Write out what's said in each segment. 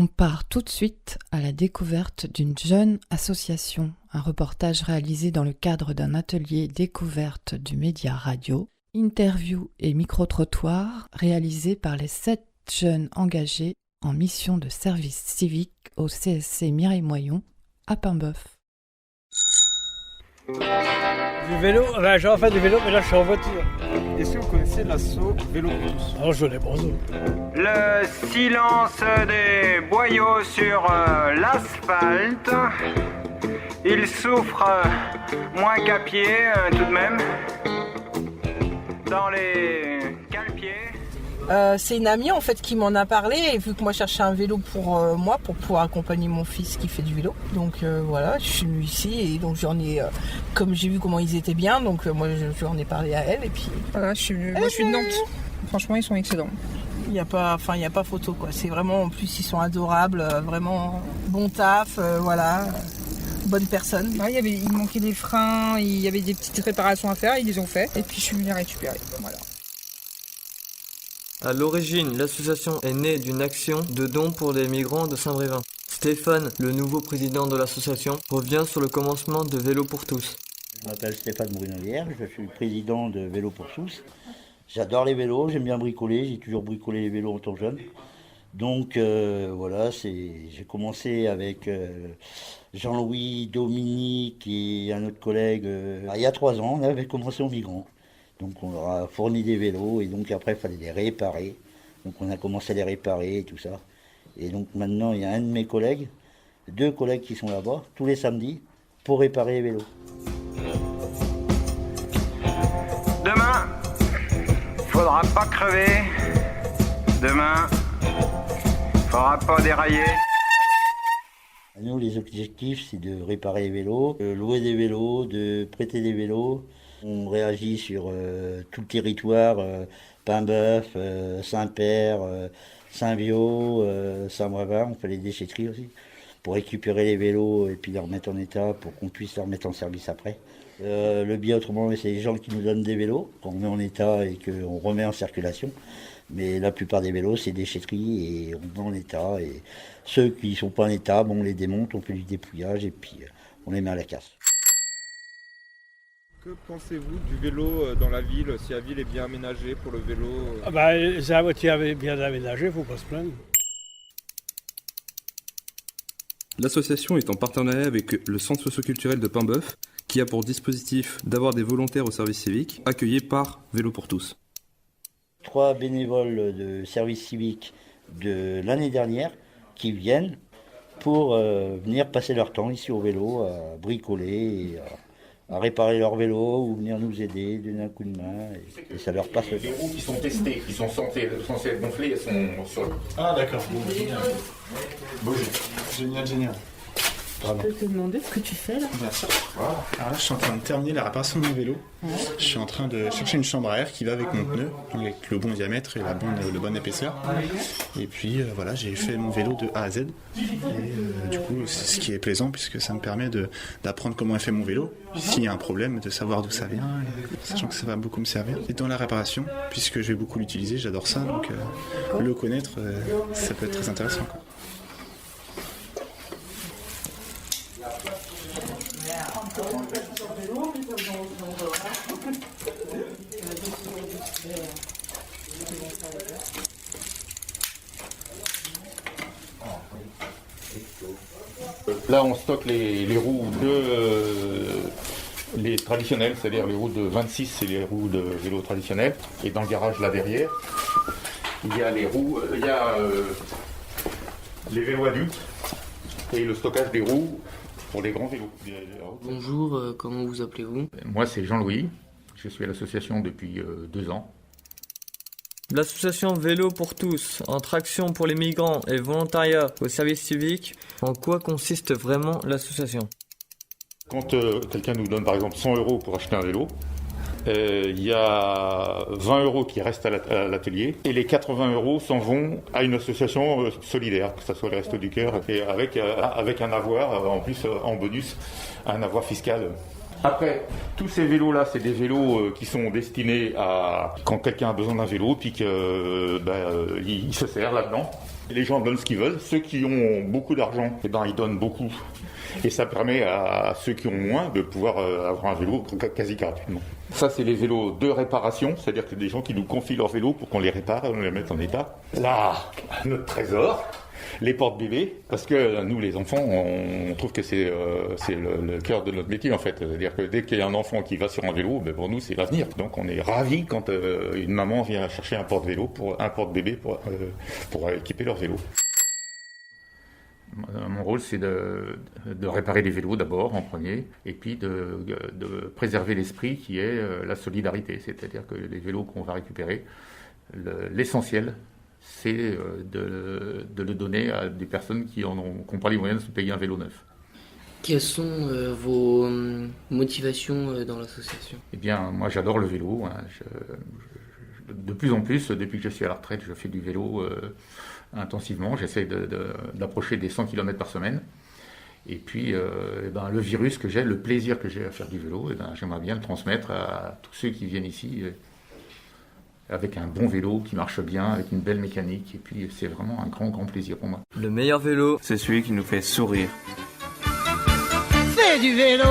On part tout de suite à la découverte d'une jeune association, un reportage réalisé dans le cadre d'un atelier découverte du média radio, interview et micro-trottoir réalisé par les 7 jeunes engagés en mission de service civique au CSC Mireille Moyon à Paimboeuf. Du vélo, j'en fais du vélo, mais là je suis en voiture. Est-ce que vous connaissez l'asso Vélo pour tous? Alors je l'ai bonjour. Le silence des boyaux sur l'asphalte. Il souffre moins qu'à pied tout de même. Dans les cale-pieds. C'est une amie en fait qui m'en a parlé et vu que moi je cherchais un vélo pour moi pour pouvoir accompagner mon fils qui fait du vélo, donc voilà, je suis venue ici et donc j'en ai comme j'ai vu comment ils étaient bien, donc moi j'en ai parlé à elle et puis voilà, je suis de Nantes. Franchement ils sont excellents. Il y a pas photo quoi. C'est vraiment en plus ils sont adorables, vraiment bon taf, voilà. Bonne personne. Ouais, il manquait des freins, il y avait des petites réparations à faire, ils les ont fait et puis je suis venue les récupérer. Voilà. À l'origine, l'association est née d'une action de dons pour les migrants de Saint-Brévin. Stéphane, le nouveau président de l'association, revient sur le commencement de Vélo pour tous. Je m'appelle Stéphane Brunelière, je suis le président de Vélo pour tous. J'adore les vélos, j'aime bien bricoler, j'ai toujours bricolé les vélos en tant que jeune. Donc voilà, j'ai commencé avec Jean-Louis, Dominique et un autre collègue. Il y a 3 ans, on avait commencé aux migrants. Donc on leur a fourni des vélos et donc après il fallait les réparer. Donc on a commencé à les réparer et tout ça. Et donc maintenant il y a un de mes collègues, 2 collègues qui sont là-bas tous les samedis pour réparer les vélos. Demain, faudra pas crever. Demain, faudra pas dérailler. Nous les objectifs c'est de réparer les vélos, de louer des vélos, de prêter des vélos. On réagit sur tout le territoire, Paimboeuf, Saint-Père, Saint-Viau, Saint-Brévin, on fait les déchetteries aussi, pour récupérer les vélos et puis les remettre en état pour qu'on puisse les remettre en service après. Le biais autrement, c'est les gens qui nous donnent des vélos, qu'on met en état et qu'on remet en circulation. Mais la plupart des vélos, c'est déchetterie et on met en état. Et ceux qui ne sont pas en état, on les démonte, on fait du dépouillage et puis on les met à la casse. Que pensez-vous du vélo dans la ville, si la ville est bien aménagée pour le vélo? C'est la voiture bien aménagée, faut pas se plaindre. L'association est en partenariat avec le centre socio-culturel de Paimboeuf, qui a pour dispositif d'avoir des volontaires au service civique, accueillis par Vélo pour tous. 3 bénévoles de service civique de l'année dernière qui viennent pour venir passer leur temps ici au vélo, à bricoler et à réparer leur vélo ou venir nous aider, donner un coup de main et ça leur passe le temps. Les roues qui sont testées, qui sont censées être gonflées, elles sont sur le... Ah d'accord, génial. Génial. Je peux te demander ce que tu fais là? Bien sûr. Voilà. Alors là, je suis en train de terminer la réparation de mon vélo. Ouais. Je suis en train de chercher une chambre à air qui va avec mon pneu, avec le bon diamètre et la bonne épaisseur. Et puis voilà, j'ai fait mon vélo de A à Z. Et du coup, c'est ce qui est plaisant puisque ça me permet d'apprendre comment est fait mon vélo. S'il y a un problème, de savoir d'où ça vient, sachant que ça va beaucoup me servir. Et dans la réparation, puisque je vais beaucoup l'utiliser, j'adore ça, donc le connaître, ça peut être très intéressant, quoi. Là, on stocke les roues les traditionnelles, c'est-à-dire les roues de 26, c'est les roues de vélo traditionnelles. Et dans le garage là derrière, il y a les roues, les vélos adultes et le stockage des roues pour les grands vélos. Bonjour, comment vous appelez-vous? Moi, c'est Jean-Louis. Je suis à l'association depuis 2 ans. L'association Vélo pour tous, entre action pour les migrants et volontariat au service civique, en quoi consiste vraiment l'association? Quand quelqu'un nous donne par exemple 100 € pour acheter un vélo, il y a 20 € qui restent à l'atelier et les 80 € s'en vont à une association solidaire, que ce soit les Restos du Cœur, et avec un avoir, en plus en bonus, un avoir fiscal. Après, tous ces vélos-là, c'est des vélos qui sont destinés à quand quelqu'un a besoin d'un vélo, puis qu'il se sert là-dedans. Les gens donnent ce qu'ils veulent. Ceux qui ont beaucoup d'argent, ils donnent beaucoup. Et ça permet à ceux qui ont moins de pouvoir avoir un vélo quasi gratuitement. Ça, c'est les vélos de réparation, c'est-à-dire que des gens qui nous confient leurs vélos pour qu'on les répare et on les mette en état. Là, notre trésor, les porte-bébés, parce que nous, les enfants, on trouve que c'est le cœur de notre métier, en fait. C'est-à-dire que dès qu'il y a un enfant qui va sur un vélo, pour nous, c'est l'avenir. Donc, on est ravis quand une maman vient chercher un porte-bébé pour équiper leur vélo. Mon rôle, c'est de réparer les vélos d'abord, en premier, et puis de préserver l'esprit qui est la solidarité. C'est-à-dire que les vélos qu'on va récupérer, l'essentiel, c'est de le donner à des personnes qui n'ont pas les moyens de se payer un vélo neuf. Quelles sont vos motivations dans l'association ? Eh bien, moi, j'adore le vélo. De plus en plus, depuis que je suis à la retraite, je fais du vélo intensivement. J'essaie d'approcher des 100 km par semaine. Et puis, le virus que j'ai, le plaisir que j'ai à faire du vélo, j'aimerais bien le transmettre à tous ceux qui viennent ici avec un bon vélo qui marche bien, avec une belle mécanique. Et puis, c'est vraiment un grand, grand plaisir pour moi. Le meilleur vélo, c'est celui qui nous fait sourire. Fais du vélo,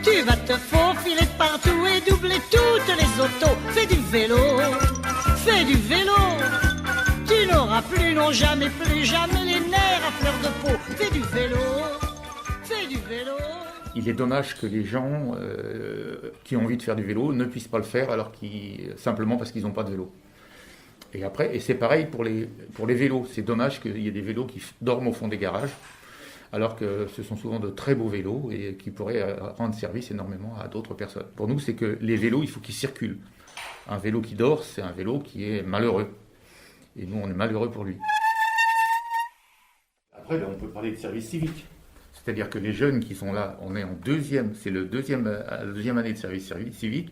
tu vas te faufiler partout et doubler toutes les autos. Fais du vélo, tu n'auras plus, non jamais, plus jamais les nerfs à fleur de peau. Fais du vélo. Il est dommage que les gens qui ont envie de faire du vélo ne puissent pas le faire simplement parce qu'ils n'ont pas de vélo. Et c'est pareil pour les vélos. C'est dommage qu'il y ait des vélos qui dorment au fond des garages, alors que ce sont souvent de très beaux vélos et qui pourraient rendre service énormément à d'autres personnes. Pour nous, c'est que les vélos, il faut qu'ils circulent. Un vélo qui dort, c'est un vélo qui est malheureux. Et nous, on est malheureux pour lui. Après, on peut parler de service civique. C'est-à-dire que les jeunes qui sont là, on est en deuxième, c'est la deuxième année de service civique,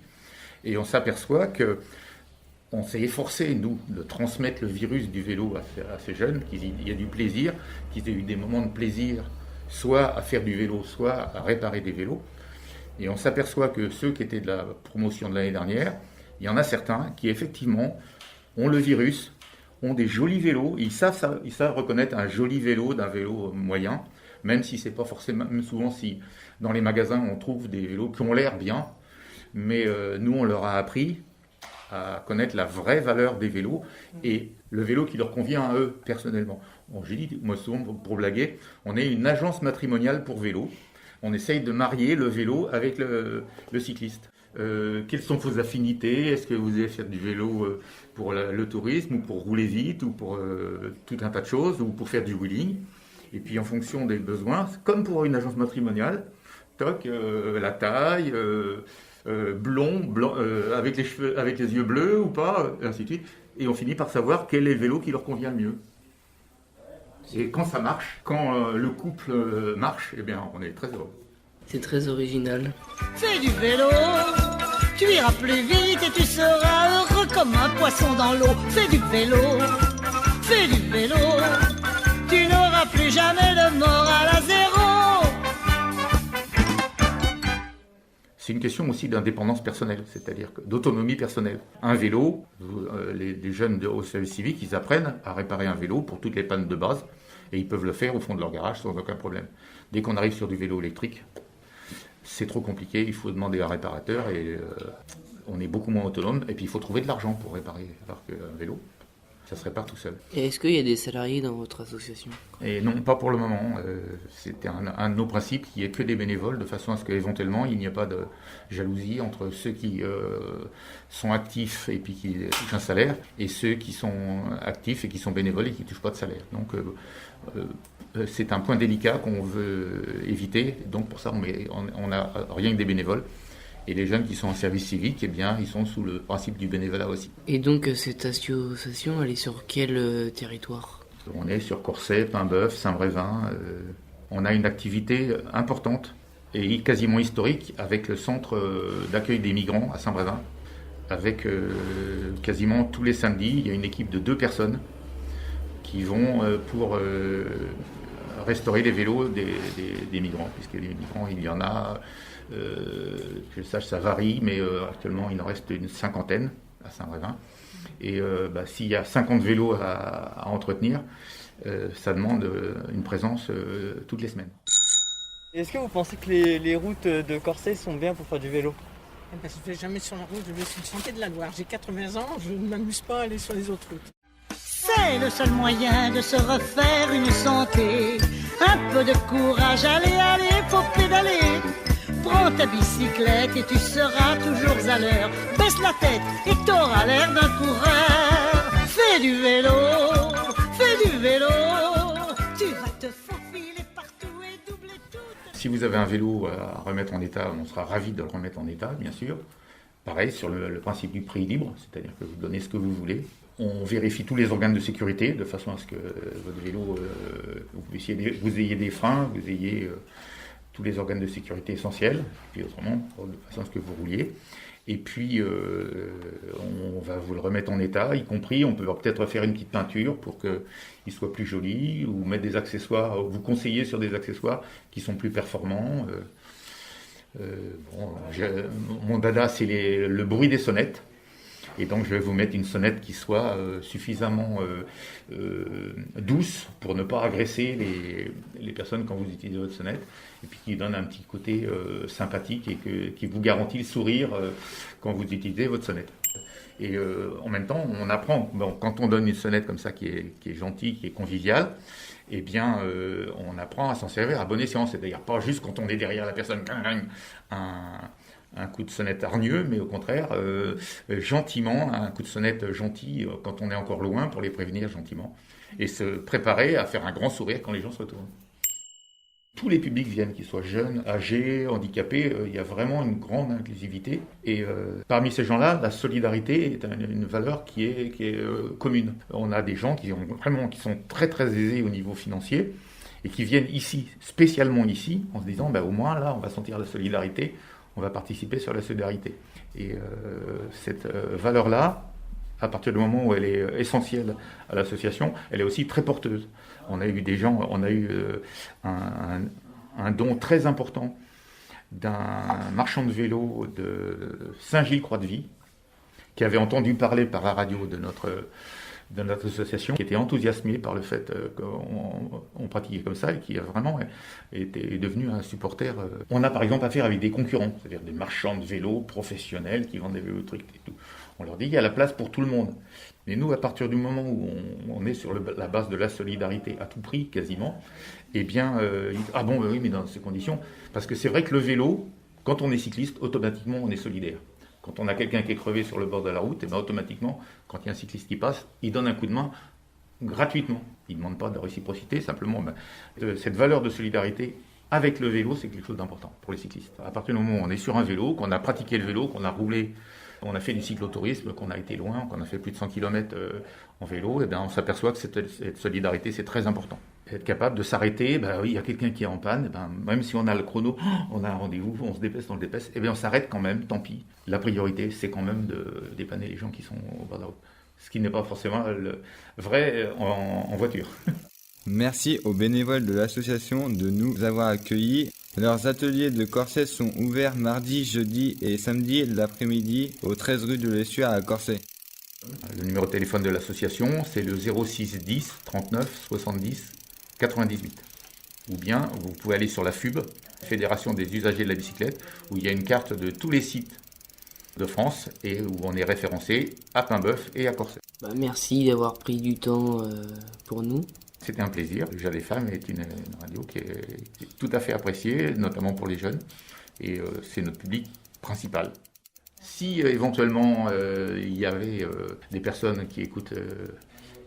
et on s'aperçoit qu'on s'est efforcé, nous, de transmettre le virus du vélo à ces jeunes, qu'il y a du plaisir, qu'ils aient eu des moments de plaisir, soit à faire du vélo, soit à réparer des vélos. Et on s'aperçoit que ceux qui étaient de la promotion de l'année dernière, il y en a certains qui, effectivement, ont le virus, ont des jolis vélos, ils savent reconnaître un joli vélo d'un vélo moyen, même si c'est pas forcément, même souvent si dans les magasins on trouve des vélos qui ont l'air bien, mais nous on leur a appris à connaître la vraie valeur des vélos et le vélo qui leur convient à eux personnellement. Bon, j'ai dit, moi souvent pour blaguer, on est une agence matrimoniale pour vélo, on essaye de marier le vélo avec le cycliste. Quelles sont vos affinités ? Est-ce que vous allez faire du vélo pour le tourisme ou pour rouler vite ou pour tout un tas de choses ou pour faire du wheeling ? Et puis en fonction des besoins, comme pour une agence matrimoniale, la taille, blond, avec les cheveux, avec les yeux bleus ou pas, et ainsi de suite. Et on finit par savoir quel est le vélo qui leur convient le mieux. Et quand ça marche, quand le couple marche, eh bien on est très heureux. C'est très original. Fais du vélo, tu iras plus vite et tu seras heureux comme un poisson dans l'eau. Fais du vélo, tu n'auras plus jamais le moral à zéro. C'est une question aussi d'indépendance personnelle, c'est-à-dire d'autonomie personnelle. Un vélo, les jeunes au service civique, ils apprennent à réparer un vélo pour toutes les pannes de base et ils peuvent le faire au fond de leur garage sans aucun problème. Dès qu'on arrive sur du vélo électrique, c'est trop compliqué, il faut demander à un réparateur et on est beaucoup moins autonome. Et puis il faut trouver de l'argent pour réparer, alors qu'un vélo, ça se répare tout seul. Et est-ce qu'il y a des salariés dans votre association ? Et non, pas pour le moment. C'était un de nos principes, qu'il n'y ait que des bénévoles, de façon à ce qu'éventuellement il n'y ait pas de jalousie entre ceux qui sont actifs et puis qui touchent un salaire, et ceux qui sont actifs et qui sont bénévoles et qui ne touchent pas de salaire. Donc c'est un point délicat qu'on veut éviter. Donc pour ça, on n'a rien que des bénévoles. Et les jeunes qui sont en service civique, eh bien, ils sont sous le principe du bénévolat aussi. Et donc cette association, elle est sur quel territoire ? On est sur Courcey, Paimboeuf, Saint-Brévin. On a une activité importante et quasiment historique avec le centre d'accueil des migrants à Saint-Brévin. Avec quasiment tous les samedis, il y a une équipe de 2 personnes qui vont pour restaurer les vélos des migrants, puisque les migrants, il y en a, que je sache, ça varie, mais actuellement il en reste une 50aine à Saint-Brévin. Et s'il y a 50 vélos à entretenir, ça demande une présence toutes les semaines. Est-ce que vous pensez que les routes de Corsé sont bien pour faire du vélo ? Je ne vais jamais sur la route, je vais sur le sentier de la Loire. J'ai 80 ans, je ne m'amuse pas à aller sur les autres routes. C'est le seul moyen de se refaire une santé. Un peu de courage, allez, faut pédaler. Prends ta bicyclette et tu seras toujours à l'heure. Baisse la tête et t'auras l'air d'un coureur. Fais du vélo, tu vas te faufiler partout et doubler tout. Si vous avez un vélo à remettre en état, on sera ravis de le remettre en état, bien sûr. Pareil, sur le principe du prix libre, c'est-à-dire que vous donnez ce que vous voulez. On vérifie tous les organes de sécurité, de façon à ce que votre vélo, vous ayez des freins, vous ayez tous les organes de sécurité essentiels, puis autrement, de façon à ce que vous rouliez. Et puis, on va vous le remettre en état, y compris, on peut peut-être faire une petite peinture pour qu'il soit plus joli, ou mettre des accessoires, vous conseiller sur des accessoires qui sont plus performants. Mon dada, c'est le bruit des sonnettes. Et donc, je vais vous mettre une sonnette qui soit suffisamment douce pour ne pas agresser les personnes quand vous utilisez votre sonnette, et puis qui donne un petit côté sympathique et qui vous garantit le sourire quand vous utilisez votre sonnette. Et en même temps, on apprend, quand on donne une sonnette comme ça qui est gentille, qui est conviviale, eh bien, on apprend à s'en servir à bon escient. C'est-à-dire pas juste quand on est derrière la personne, un coup de sonnette hargneux, mais au contraire, gentiment, un coup de sonnette gentil quand on est encore loin pour les prévenir gentiment. Et se préparer à faire un grand sourire quand les gens se retournent. Tous les publics viennent, qu'ils soient jeunes, âgés, handicapés, il y a vraiment une grande inclusivité. Et parmi ces gens-là, la solidarité est une valeur qui est commune. On a des gens qui sont très très aisés au niveau financier et qui viennent ici, spécialement ici, en se disant au moins là, on va sentir la solidarité, on va participer sur la solidarité. Et cette valeur-là, à partir du moment où elle est essentielle à l'association, elle est aussi très porteuse. On a eu un don très important d'un marchand de vélo de Saint-Gilles-Croix-de-Vie, qui avait entendu parler par la radio de notre association, qui était enthousiasmé par le fait qu'on pratiquait comme ça et qui a vraiment été devenu un supporter. On a par exemple affaire avec des concurrents, c'est-à-dire des marchands de vélos professionnels qui vendent des vélos trucs et tout. On leur dit qu'il y a la place pour tout le monde. Mais nous, à partir du moment où on est sur la base de la solidarité à tout prix, quasiment, eh bien, oui, mais dans ces conditions, parce que c'est vrai que le vélo, quand on est cycliste, automatiquement, on est solidaire. Quand on a quelqu'un qui est crevé sur le bord de la route, automatiquement, quand il y a un cycliste qui passe, il donne un coup de main gratuitement. Il ne demande pas de réciprocité, simplement. Cette valeur de solidarité avec le vélo, c'est quelque chose d'important pour les cyclistes. À partir du moment où on est sur un vélo, qu'on a pratiqué le vélo, qu'on a roulé, on a fait du cyclotourisme, qu'on a été loin, qu'on a fait plus de 100 km en vélo, on s'aperçoit que cette solidarité, c'est très important. Être capable de s'arrêter, il y a quelqu'un qui est en panne, même si on a le chrono, on a un rendez-vous, on se dépêche, on s'arrête quand même, tant pis. La priorité, c'est quand même de dépanner les gens qui sont au bord de la route. Ce qui n'est pas forcément le vrai en voiture. Merci aux bénévoles de l'association de nous avoir accueillis. Leurs ateliers de Corsé sont ouverts mardi, jeudi et samedi l'après-midi au 13 rue de l'Essuie à Corsé. Le numéro de téléphone de l'association, c'est le 06 10 39 70 98. Ou bien, vous pouvez aller sur la FUB, Fédération des usagers de la bicyclette, où il y a une carte de tous les sites de France et où on est référencé à Paimboeuf et à Corsé. Merci d'avoir pris du temps pour nous. C'était un plaisir. Le Joie des femmes est une radio qui est tout à fait appréciée, notamment pour les jeunes, et c'est notre public principal. Si éventuellement il y avait des personnes qui écoutent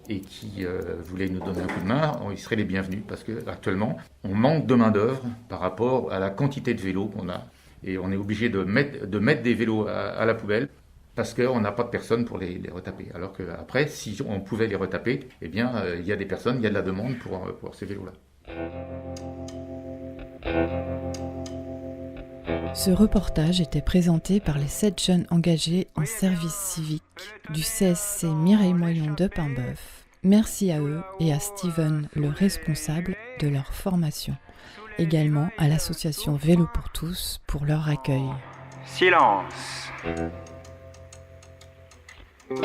et qui voulaient nous donner un coup de main, ils seraient les bienvenus, parce qu'actuellement, on manque de main-d'œuvre par rapport à la quantité de vélos qu'on a, et on est obligé de mettre des vélos à la poubelle, parce qu'on n'a pas de personnes pour les retaper. Alors qu'après, si on pouvait les retaper, eh bien, il y a des personnes, il y a de la demande pour ces vélos-là. Ce reportage était présenté par les 7 jeunes engagés en service civique du CSC Mireille Moyon de Paimboeuf. Merci à eux et à Steven, le responsable de leur formation. Également à l'association Vélo pour tous pour leur accueil. Silence. Le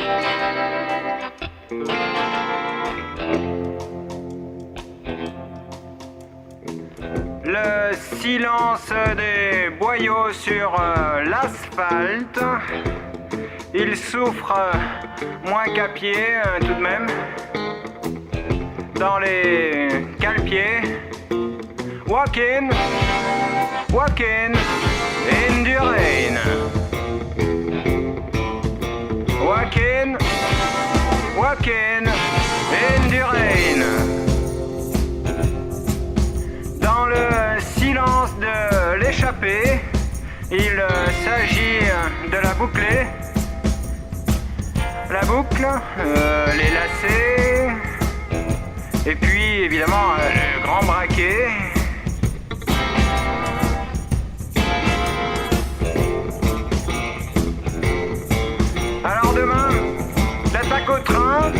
silence des boyaux sur l'asphalte. Il souffre moins qu'à pied tout de même. Dans les cale-pieds. Walking in the rain. Walking in the rain. Dans le silence de l'échappée, il s'agit de la boucler. La boucle, les lacets, et puis évidemment le grand braquet. Alors demain, l'attaque au train,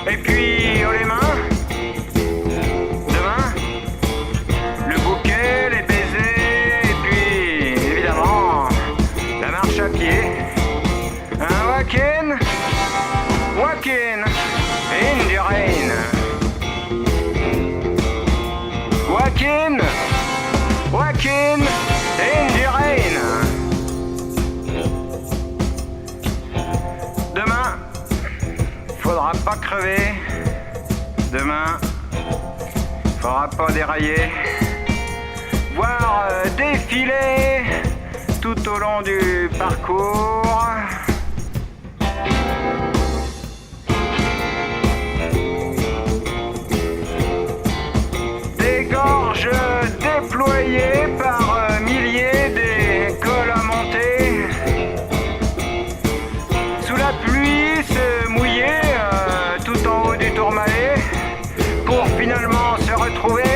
et puis haut les mains. Demain, le bouquet, les baisers, et puis évidemment la marche à pied. Un walking in the rain. Walking in the rain. Demain, faudra pas crever. Demain, faudra pas dérailler. Voir défiler tout au long du parcours. Des gorges déployées par milliers, des cols à monter. Sous la pluie se mouiller tout en haut du Tourmalet pour finalement se retrouver